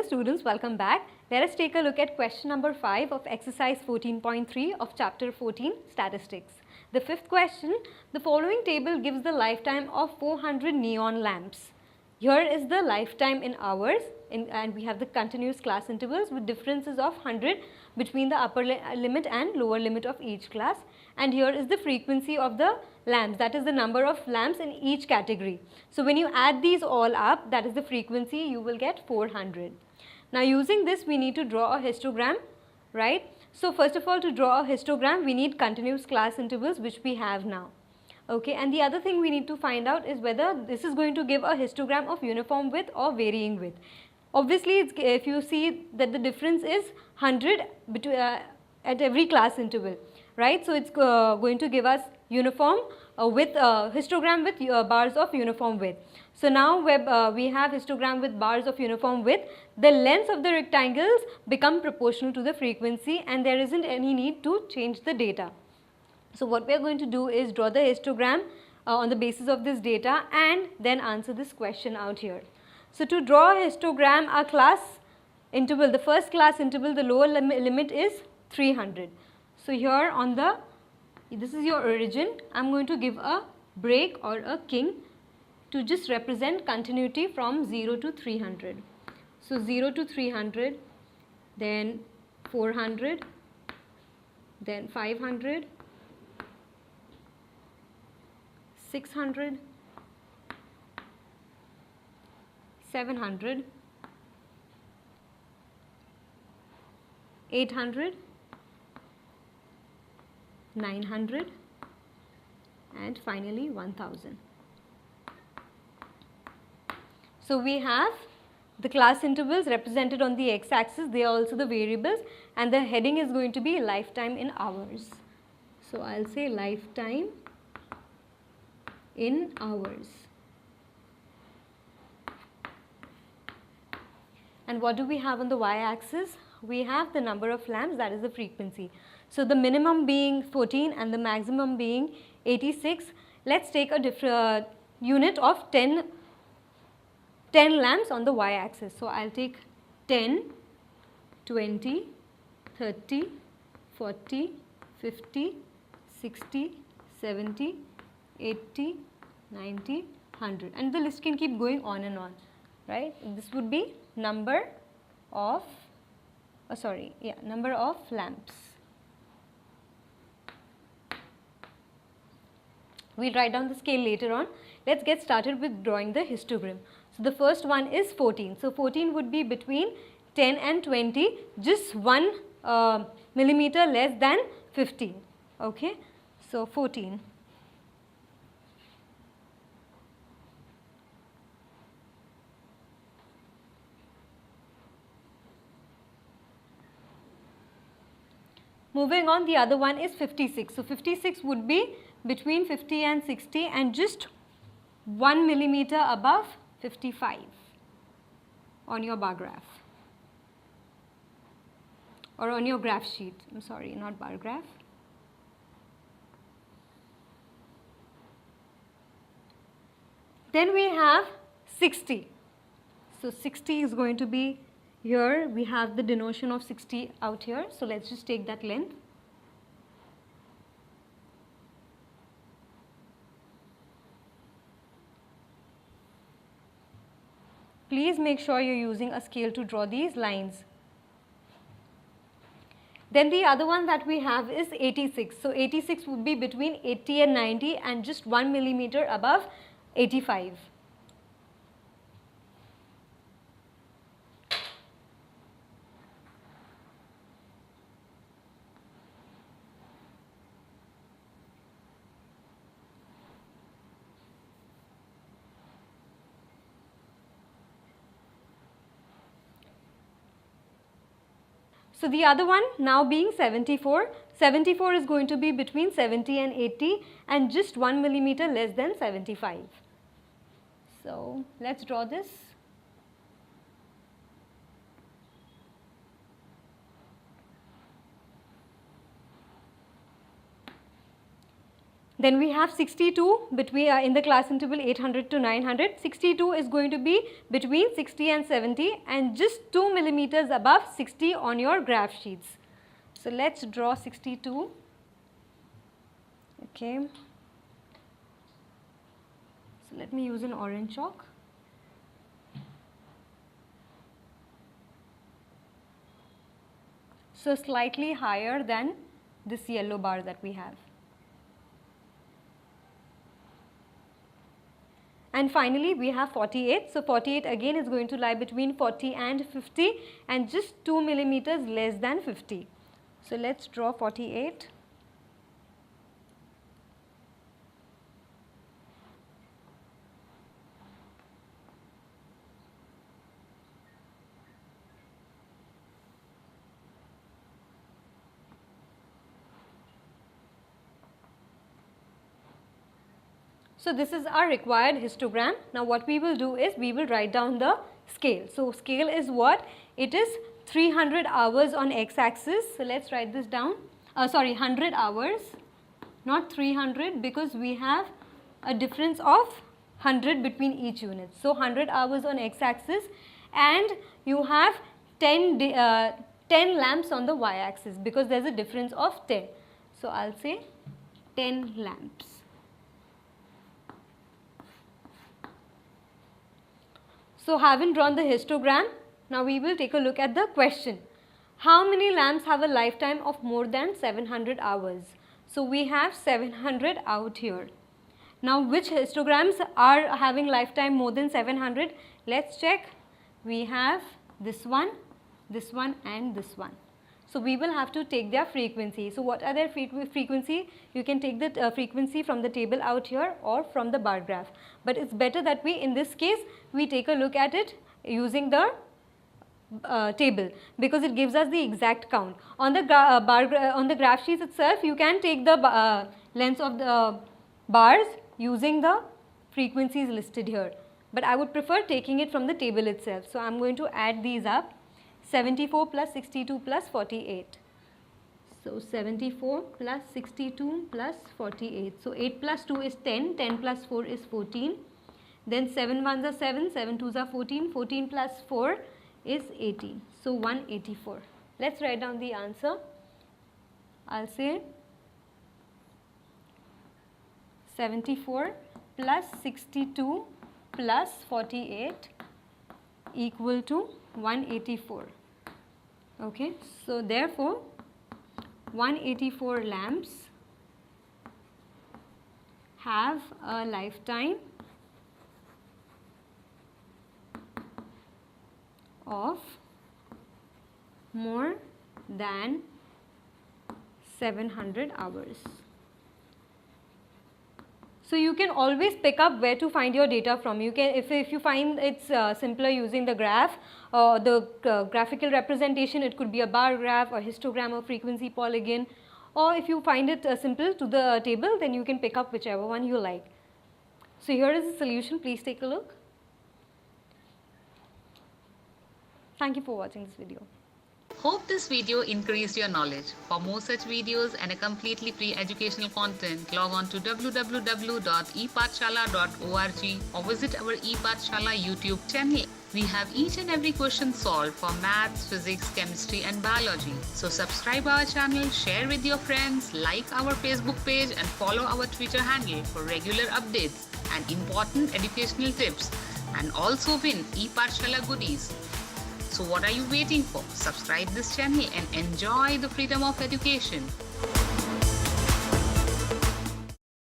students, welcome back. Let us take a look at question number 5 of exercise 14.3 of chapter 14 statistics. The fifth question, the following table gives the lifetime of 400 neon lamps. Here is the lifetime in hours and we have the continuous class intervals with differences of 100 between the upper limit and lower limit of each class, and here is the frequency of the lamps, that is the number of lamps in each category. So when you add these all up, that is the frequency, you will get 400. Now using this we need to draw a histogram, right? So first of all, to draw a histogram we need continuous class intervals, which we have now. Okay, and the other thing we need to find out is whether this is going to give a histogram of uniform width or varying width. Obviously, if you see that the difference is 100 between, at every class interval, right? So it's going to give us uniform with histogram with bars of uniform width. So now we have histogram with bars of uniform width. The lengths of the rectangles become proportional to the frequency, and there isn't any need to change the data. So what we are going to do is draw the histogram on the basis of this data and then answer this question out here. So to draw a histogram, our class interval, the first class interval, the lower limit is 300. So here on the, this is your origin, I am going to give a break or a king to just represent continuity from 0 to 300. So 0 to 300, then 400, then 500, 600, 700, 800, 900, and finally 1000. So we have the class intervals represented on the x-axis, they are also the variables, and the heading is going to be lifetime in hours. So I'll say lifetime in hours. And what do we have on the y-axis? We have the number of lamps, that is the frequency. So the minimum being 14 and the maximum being 86. Let's take a different unit of 10 lamps on the y-axis. So I'll take 10, 20, 30, 40, 50, 60, 70, 80, 90, 100, and the list can keep going on and on, right? This would be number of number of lamps. We'll write down the scale later on. Let's get started with drawing the histogram. So the first one is 14. So 14 would be between 10 and 20, just 1 millimeter less than 15. Okay, so 14. Moving on, the other one is 56. So 56 would be between 50 and 60 and just 1 millimeter above 55 on your bar graph or on your graph sheet. I'm sorry, not bar graph. Then we have 60. So 60 is going to be here. We have the denotation of 60 out here. So let's just take that length. Please make sure you're using a scale to draw these lines. Then the other one that we have is 86. So 86 would be between 80 and 90 and just 1 millimeter above 85. So the other one now being 74. 74 is going to be between 70 and 80 and just 1 millimeter less than 75. So let's draw this. Then we have 62 between in the class interval 800 to 900. 62 is going to be between 60 and 70 and just 2 millimeters above 60 on your graph sheets. So let's draw 62. Okay. So let me use an orange chalk. So slightly higher than this yellow bar that we have. And finally, we have 48. So 48 again is going to lie between 40 and 50 and just 2 millimeters less than 50. So let's draw 48. So this is our required histogram. Now what we will do is we will write down the scale. So scale is what? It is 300 hours on x-axis. So let's write this down. 100 hours, not 300, because we have a difference of 100 between each unit. So 100 hours on x-axis, and you have 10 lamps on the y-axis because there is a difference of 10. So I'll say 10 lamps. So having drawn the histogram, now we will take a look at the question. How many lamps have a lifetime of more than 700 hours? So we have 700 out here. Now which histograms are having lifetime more than 700? Let's check. We have this one and this one. So we will have to take their frequency. So what are their frequency? You can take the frequency from the table out here or from the bar graph. But it's better that we, in this case, we take a look at it using the table, because it gives us the exact count. On the on the graph sheets itself, you can take the lengths of the bars using the frequencies listed here. But I would prefer taking it from the table itself. So I'm going to add these up. 74 plus 62 plus 48. So 74 plus 62 plus 48. So 8 plus 2 is 10, 10 plus 4 is 14. Then 7 ones are 7, 7 twos are 14, 14 plus 4 is 18. So 184. Let's write down the answer. I'll say 74 plus 62 plus 48 equal to 184. Okay, so therefore 184 lamps have a lifetime of more than 700 hours. So you can always pick up where to find your data from. You can, if you find it's simpler using the graph or the graphical representation, it could be a bar graph or histogram or frequency polygon, or if you find it simple to the table, then you can pick up whichever one you like. So here is the solution. Please take a look. Thank you for watching this video. Hope this video increased your knowledge. For more such videos and a completely free educational content, log on to www.epathshala.org or visit our ePathshala YouTube channel. We have each and every question solved for maths, physics, chemistry and biology. So subscribe our channel, share with your friends, like our Facebook page and follow our Twitter handle for regular updates and important educational tips, and also win ePathshala goodies. So what are you waiting for? Subscribe this channel and enjoy the freedom of education.